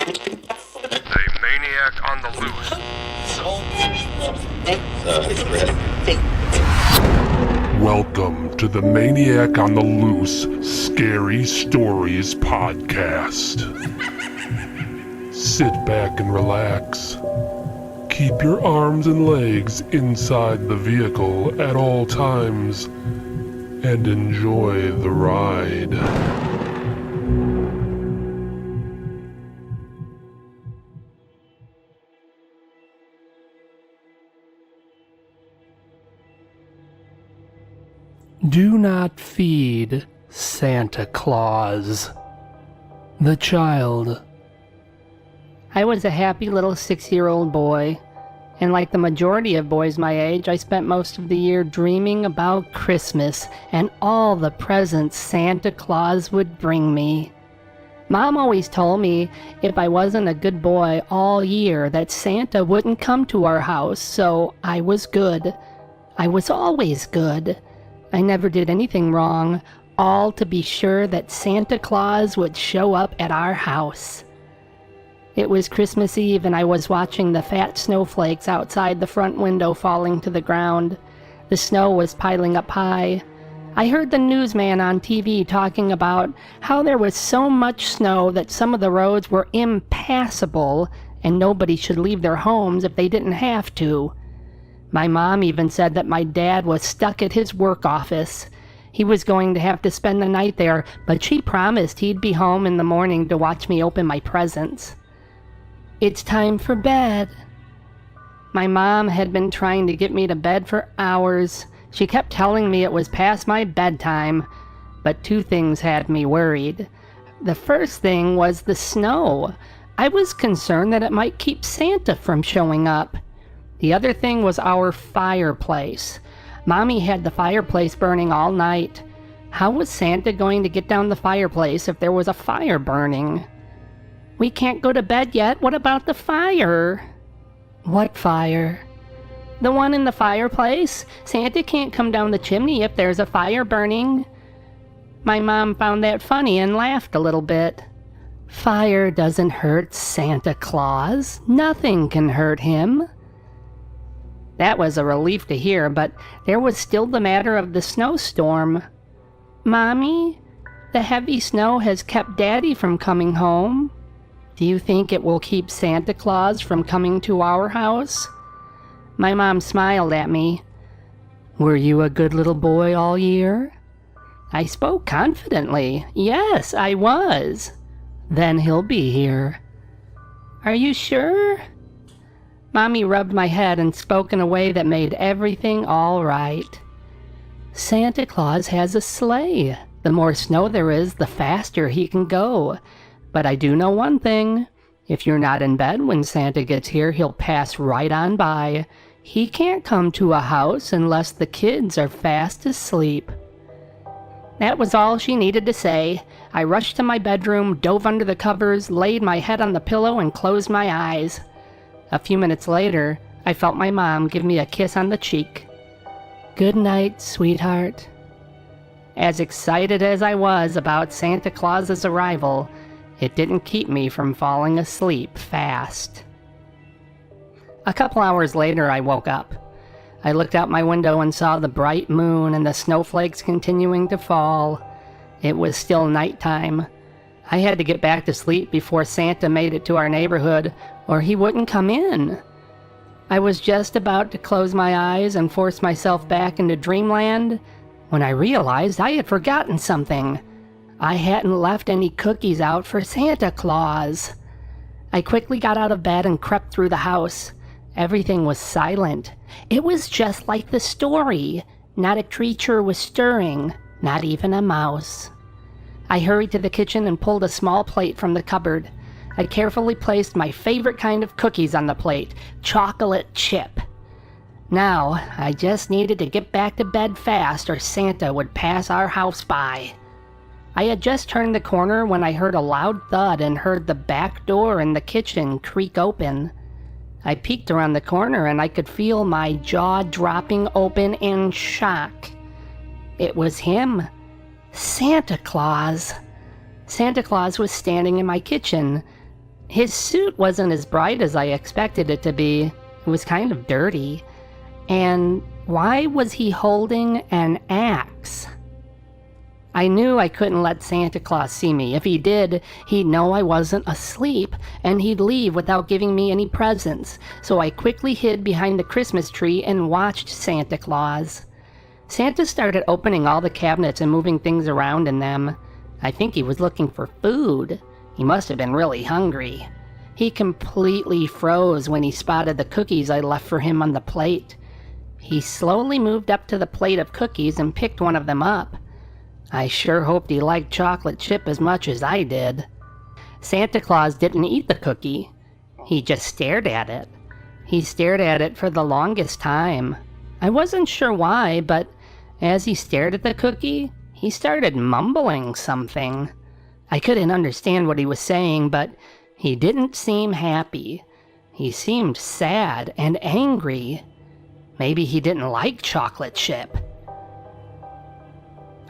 A maniac on the loose. Welcome to the Maniac on the Loose Scary Stories podcast. Sit back and relax. Keep your arms and legs inside the vehicle at all times and enjoy the ride. Do not feed Santa Claus. The child. I was a happy little 6-year-old boy, and like the majority of boys my age, I spent most of the year dreaming about Christmas and all the presents Santa Claus would bring me. Mom always told me if I wasn't a good boy all year that Santa wouldn't come to our house, so I was good. I was always good. I never did anything wrong, all to be sure that Santa Claus would show up at our house. It was Christmas Eve and I was watching the fat snowflakes outside the front window falling to the ground. The snow was piling up high. I heard the newsman on TV talking about how there was so much snow that some of the roads were impassable and nobody should leave their homes if they didn't have to. My mom even said that my dad was stuck at his work office. He was going to have to spend the night there, but she promised he'd be home in the morning to watch me open my presents. It's time for bed. My mom had been trying to get me to bed for hours. She kept telling me it was past my bedtime, but two things had me worried. The first thing was the snow. I was concerned that it might keep Santa from showing up. The other thing was our fireplace. Mommy had the fireplace burning all night. How was Santa going to get down the fireplace if there was a fire burning? We can't go to bed yet. What about the fire? What fire? The one in the fireplace. Santa can't come down the chimney if there's a fire burning. My mom found that funny and laughed a little bit. Fire doesn't hurt Santa Claus. Nothing can hurt him. That was a relief to hear, but there was still the matter of the snowstorm. Mommy, the heavy snow has kept Daddy from coming home. Do you think it will keep Santa Claus from coming to our house? My mom smiled at me. Were you a good little boy all year? I spoke confidently. Yes, I was. Then he'll be here. Are you sure? Mommy rubbed my head and spoke in a way that made everything all right. Santa Claus has a sleigh. The more snow there is, the faster he can go. But I do know one thing. If you're not in bed when Santa gets here, he'll pass right on by. He can't come to a house unless the kids are fast asleep. That was all she needed to say. I rushed to my bedroom, dove under the covers, laid my head on the pillow, and closed my eyes. A few minutes later, I felt my mom give me a kiss on the cheek. Good night, sweetheart. As excited as I was about Santa Claus's arrival, it didn't keep me from falling asleep fast. A couple hours later, I woke up. I looked out my window and saw the bright moon and the snowflakes continuing to fall. It was still nighttime. I had to get back to sleep before Santa made it to our neighborhood, or he wouldn't come in. I was just about to close my eyes and force myself back into dreamland when I realized I had forgotten something. I hadn't left any cookies out for Santa Claus. I quickly got out of bed and crept through the house. Everything was silent. It was just like the story. Not a creature was stirring, not even a mouse. I hurried to the kitchen and pulled a small plate from the cupboard. I carefully placed my favorite kind of cookies on the plate, chocolate chip. Now, I just needed to get back to bed fast or Santa would pass our house by. I had just turned the corner when I heard a loud thud and heard the back door in the kitchen creak open. I peeked around the corner and I could feel my jaw dropping open in shock. It was him. Santa Claus. Santa Claus was standing in my kitchen. His suit wasn't as bright as I expected it to be. It was kind of dirty. And why was he holding an axe? I knew I couldn't let Santa Claus see me. If he did, he'd know I wasn't asleep, and he'd leave without giving me any presents. So I quickly hid behind the Christmas tree and watched Santa Claus. Santa started opening all the cabinets and moving things around in them. I think he was looking for food. He must have been really hungry. He completely froze when he spotted the cookies I left for him on the plate. He slowly moved up to the plate of cookies and picked one of them up. I sure hoped he liked chocolate chip as much as I did. Santa Claus didn't eat the cookie. He just stared at it. He stared at it for the longest time. I wasn't sure why, but as he stared at the cookie, he started mumbling something. I couldn't understand what he was saying, but he didn't seem happy. He seemed sad and angry. Maybe he didn't like chocolate chip.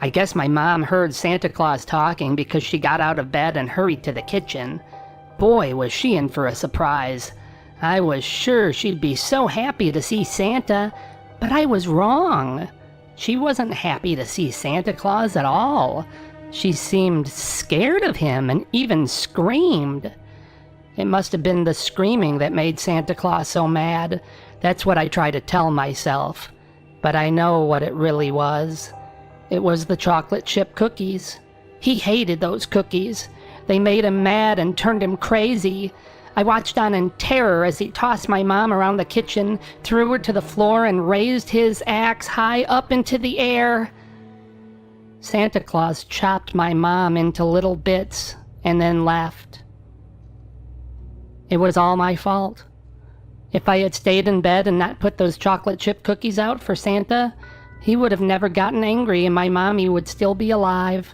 I guess my mom heard Santa Claus talking because she got out of bed and hurried to the kitchen. Boy, was she in for a surprise. I was sure she'd be so happy to see Santa, but I was wrong. She wasn't happy to see Santa Claus at all. She seemed scared of him and even screamed. It must have been the screaming that made Santa Claus so mad. That's what I try to tell myself. But I know what it really was. It was the chocolate chip cookies. He hated those cookies. They made him mad and turned him crazy. I watched on in terror as he tossed my mom around the kitchen, threw her to the floor, and raised his axe high up into the air. Santa Claus chopped my mom into little bits and then left. It was all my fault. If I had stayed in bed and not put those chocolate chip cookies out for Santa, he would have never gotten angry and my mommy would still be alive.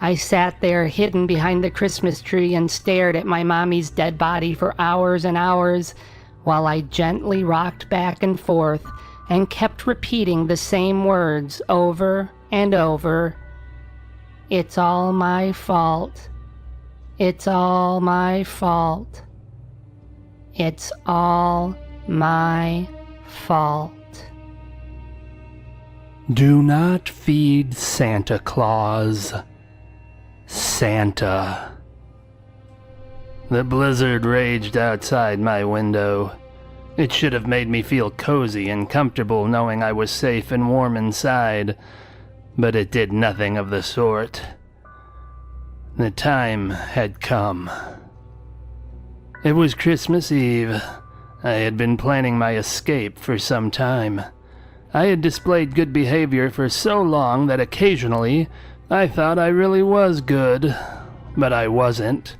I sat there hidden behind the Christmas tree and stared at my mommy's dead body for hours and hours while I gently rocked back and forth and kept repeating the same words over and over. It's all my fault. It's all my fault. It's all my fault. Do not feed Santa Claus. Santa. The blizzard raged outside my window. It should have made me feel cozy and comfortable knowing I was safe and warm inside, but it did nothing of the sort. The time had come. It was Christmas Eve. I had been planning my escape for some time. I had displayed good behavior for so long that occasionally I thought I really was good, but I wasn't.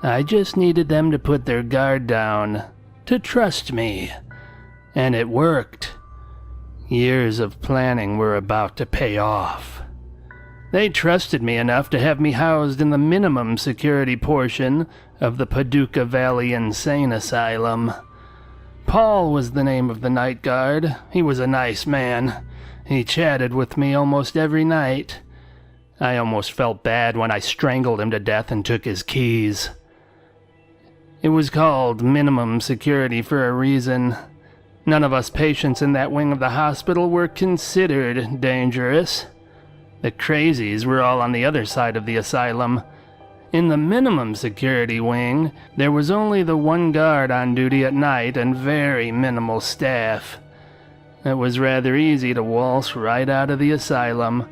I just needed them to put their guard down, to trust me, and it worked. Years of planning were about to pay off. They trusted me enough to have me housed in the minimum security portion of the Paducah Valley Insane Asylum. Paul was the name of the night guard. He was a nice man. He chatted with me almost every night. I almost felt bad when I strangled him to death and took his keys. It was called minimum security for a reason. None of us patients in that wing of the hospital were considered dangerous. The crazies were all on the other side of the asylum. In the minimum security wing, there was only the one guard on duty at night and very minimal staff. It was rather easy to waltz right out of the asylum.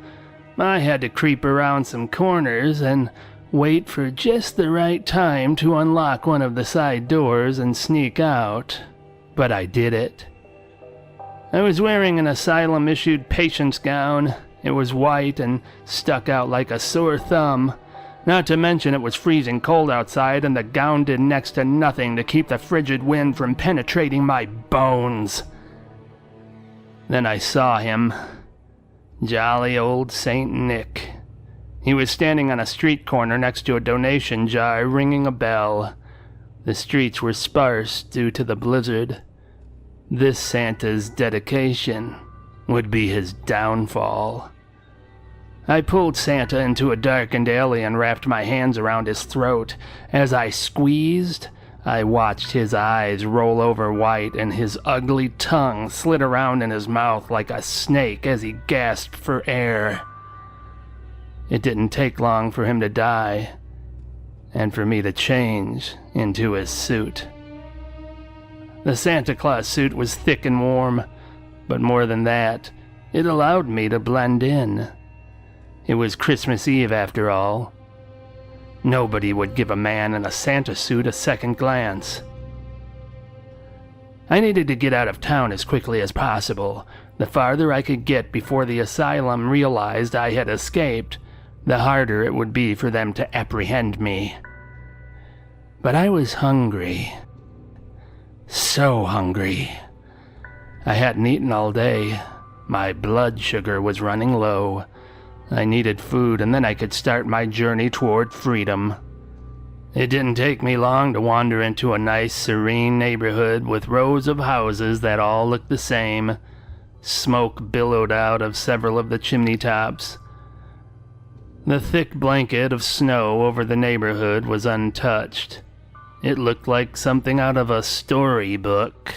I had to creep around some corners and wait for just the right time to unlock one of the side doors and sneak out. But I did it. I was wearing an asylum-issued patient's gown. It was white and stuck out like a sore thumb. Not to mention it was freezing cold outside and the gown did next to nothing to keep the frigid wind from penetrating my bones. Then I saw him. Jolly old Saint Nick. He was standing on a street corner next to a donation jar, ringing a bell. The streets were sparse due to the blizzard. This Santa's dedication would be his downfall. I pulled Santa into a darkened alley and wrapped my hands around his throat. As I squeezed, I watched his eyes roll over white and his ugly tongue slid around in his mouth like a snake as he gasped for air. It didn't take long for him to die, and for me to change into his suit. The Santa Claus suit was thick and warm, but more than that, it allowed me to blend in. It was Christmas Eve after all. Nobody would give a man in a Santa suit a second glance. I needed to get out of town as quickly as possible. The farther I could get before the asylum realized I had escaped, the harder it would be for them to apprehend me. But I was hungry. So hungry. I hadn't eaten all day. My blood sugar was running low. I needed food, and then I could start my journey toward freedom. It didn't take me long to wander into a nice, serene neighborhood with rows of houses that all looked the same. Smoke billowed out of several of the chimney tops. The thick blanket of snow over the neighborhood was untouched. It looked like something out of a storybook.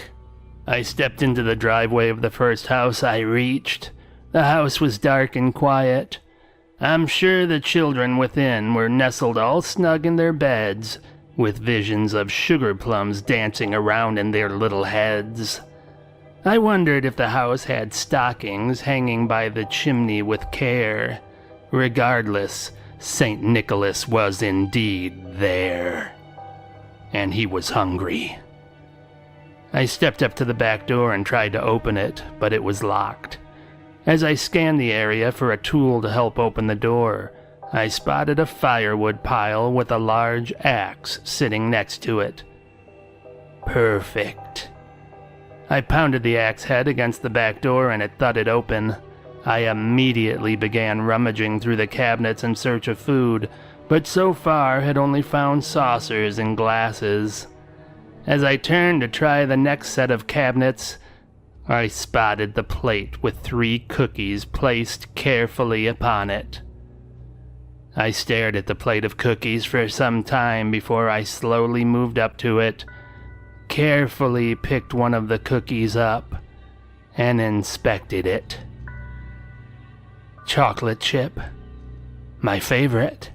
I stepped into the driveway of the first house I reached. The house was dark and quiet. I'm sure the children within were nestled all snug in their beds, with visions of sugar plums dancing around in their little heads. I wondered if the house had stockings hanging by the chimney with care. Regardless, St. Nicholas was indeed there. And he was hungry. I stepped up to the back door and tried to open it, but it was locked. As I scanned the area for a tool to help open the door, I spotted a firewood pile with a large axe sitting next to it. Perfect. I pounded the axe head against the back door and it thudded open. I immediately began rummaging through the cabinets in search of food, but so far had only found saucers and glasses. As I turned to try the next set of cabinets, I spotted the plate with 3 cookies placed carefully upon it. I stared at the plate of cookies for some time before I slowly moved up to it, carefully picked one of the cookies up, and inspected it. Chocolate chip. My favorite.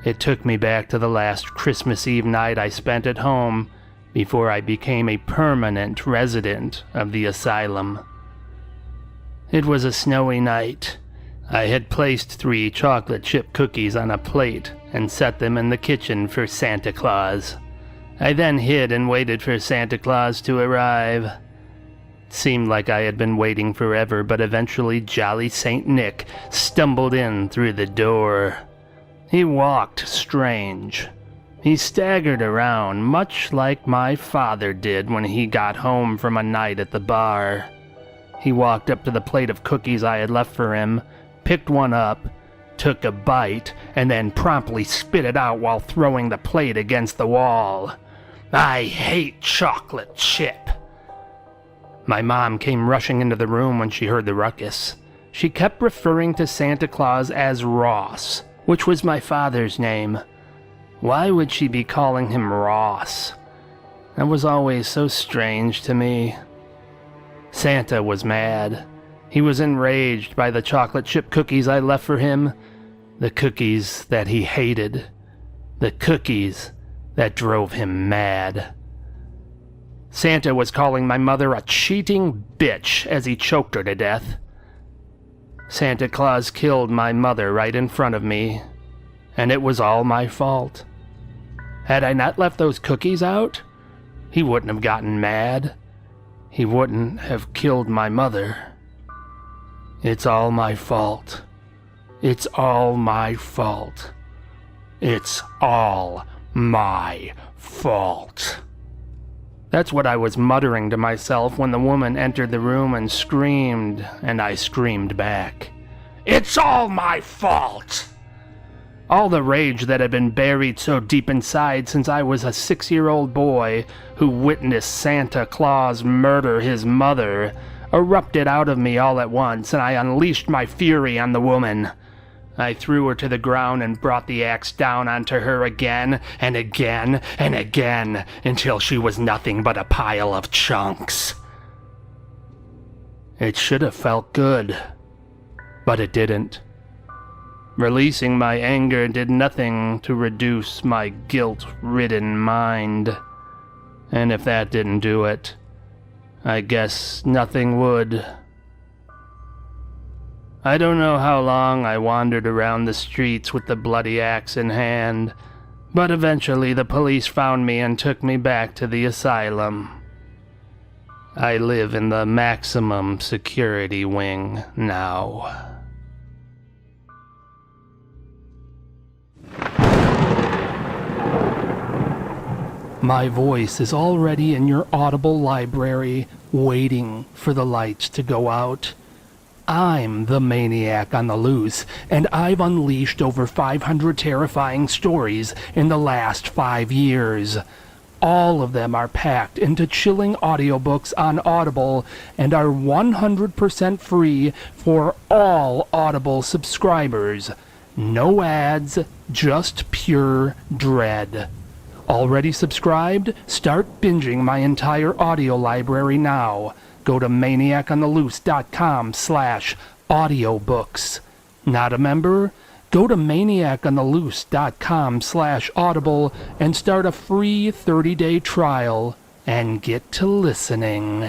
It took me back to the last Christmas Eve night I spent at home before I became a permanent resident of the asylum. It was a snowy night. I had placed 3 chocolate chip cookies on a plate and set them in the kitchen for Santa Claus. I then hid and waited for Santa Claus to arrive. Seemed like I had been waiting forever, but eventually Jolly St. Nick stumbled in through the door. He walked strange. He staggered around, much like my father did when he got home from a night at the bar. He walked up to the plate of cookies I had left for him, picked one up, took a bite, and then promptly spit it out while throwing the plate against the wall. I hate chocolate chip. My mom came rushing into the room when she heard the ruckus. She kept referring to Santa Claus as Ross, which was my father's name. Why would she be calling him Ross? That was always so strange to me. Santa was mad. He was enraged by the chocolate chip cookies I left for him. The cookies that he hated. The cookies that drove him mad. Santa was calling my mother a cheating bitch as he choked her to death. Santa Claus killed my mother right in front of me, and it was all my fault. Had I not left those cookies out, he wouldn't have gotten mad. He wouldn't have killed my mother. It's all my fault. It's all my fault. It's all my fault. That's what I was muttering to myself when the woman entered the room and screamed, and I screamed back. It's all my fault! All the rage that had been buried so deep inside since I was a 6-year-old boy who witnessed Santa Claus murder his mother erupted out of me all at once, and I unleashed my fury on the woman. I threw her to the ground and brought the axe down onto her again and again and again until she was nothing but a pile of chunks. It should have felt good, but it didn't. Releasing my anger did nothing to reduce my guilt-ridden mind. And if that didn't do it, I guess nothing would. I don't know how long I wandered around the streets with the bloody axe in hand, but eventually the police found me and took me back to the asylum. I live in the maximum security wing now. My voice is already in your Audible library, waiting for the lights to go out. I'm the maniac on the loose, and I've unleashed over 500 terrifying stories in the last 5 years. All of them are packed into chilling audiobooks on Audible and are 100% free for all Audible subscribers. No ads, just pure dread. Already subscribed? Start binging my entire audio library now. Go to maniacontheloose.com/audiobooks. Not a member? Go to maniacontheloose.com/audible and start a free 30-day trial and get to listening.